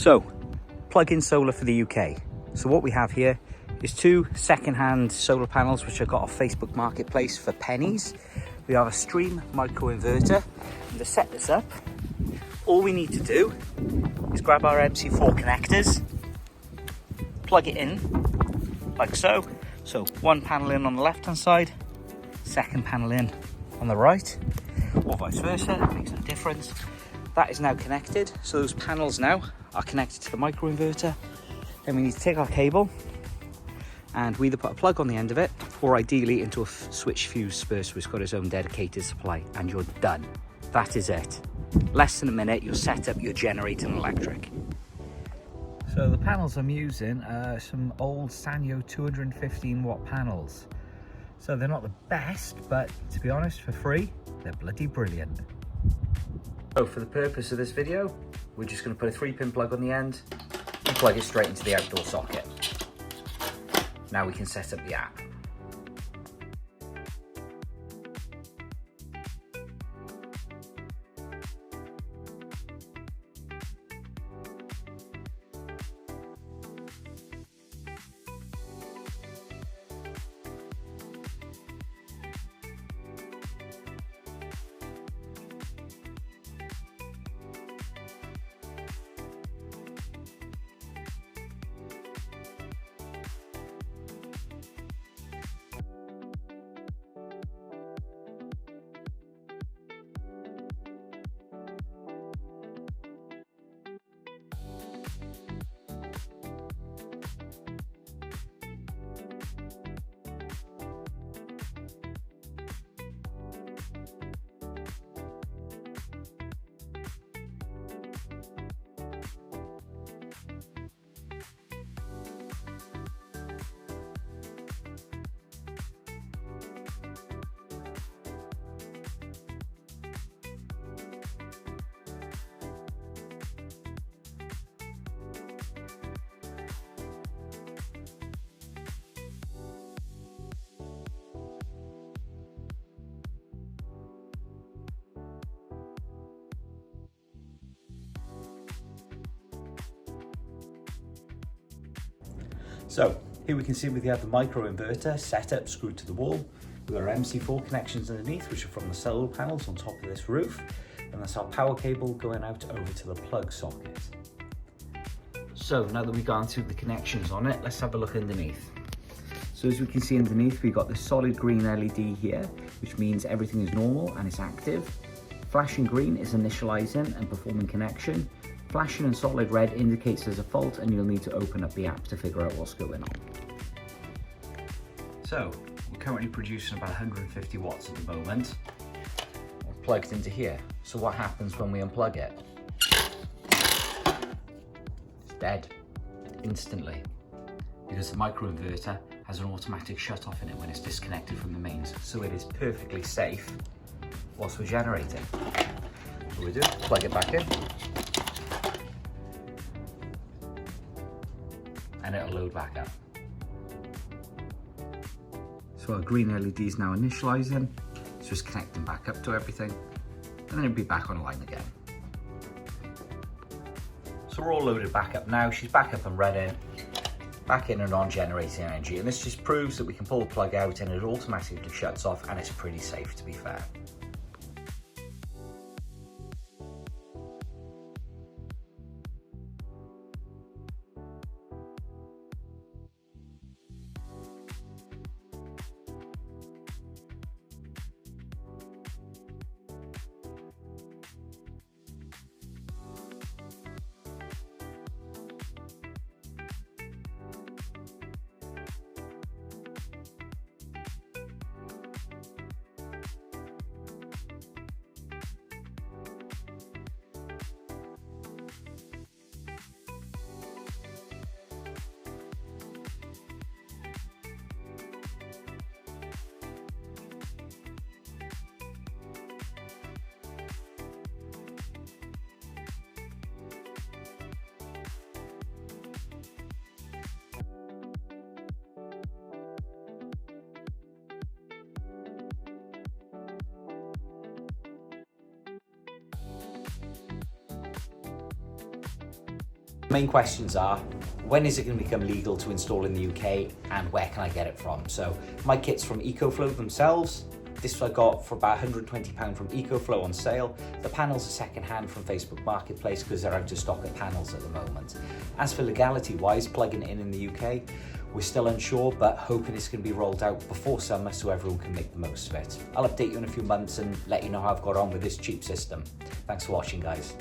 So, plug-in solar for the UK. So what we have here is two second-hand solar panels which I got off Facebook Marketplace for pennies. We have a Stream micro inverter, and to set this up, all we need to do is grab our MC4 connectors, plug it in like so. So one panel in on the left-hand side, second panel in on the right, or vice versa, it makes no difference. That is now connected, so those panels now are connected to the micro inverter. Then we need to take our cable and we either put a plug on the end of it or ideally into a switch fuse first, which has got its own dedicated supply, and you're done. That is it. Less than a minute, you're set up, you're generating electric. So the panels I'm using are some old Sanyo 215 watt panels. So they're not the best, but to be honest, for free, they're bloody brilliant. So for the purpose of this video, we're just going to put a 3-pin plug on the end and plug it straight into the outdoor socket. Now we can set up the app. So here we can see we have the micro inverter set up, screwed to the wall, with our MC4 connections underneath, which are from the solar panels on top of this roof, and that's our power cable going out over to the plug socket. So now that we've gone through the connections on it, let's have a look underneath. So as we can see underneath, we've got this solid green LED here, which means everything is normal and it's active. Flashing green is initializing and performing connection. Flashing and solid red indicates there's a fault and you'll need to open up the app to figure out what's going on. So we're currently producing about 150 watts at the moment. We're plugged into here. So what happens when we unplug it? It's dead instantly, because the micro inverter has an automatic shut off in it when it's disconnected from the mains. So it is perfectly safe whilst we're generating. So we do, plug it back in, and it'll load back up. So our green LED is now initializing, it's just connecting back up to everything, and then it'll be back online again. So we're all loaded back up now, she's back up and ready, back in and on generating energy, and this just proves that we can pull the plug out and it automatically shuts off, and it's pretty safe, to be fair. Main questions are, when is it going to become legal to install in the UK and where can I get it from? So my kit's from EcoFlow themselves. This I got for about £120 from EcoFlow on sale. The panels are second hand from Facebook Marketplace because they're out of stock of panels at the moment. As for legality wise, plugging it in the UK, we're still unsure, but hoping it's going to be rolled out before summer so everyone can make the most of it. I'll update you in a few months and let you know how I've got on with this cheap system. Thanks for watching, guys.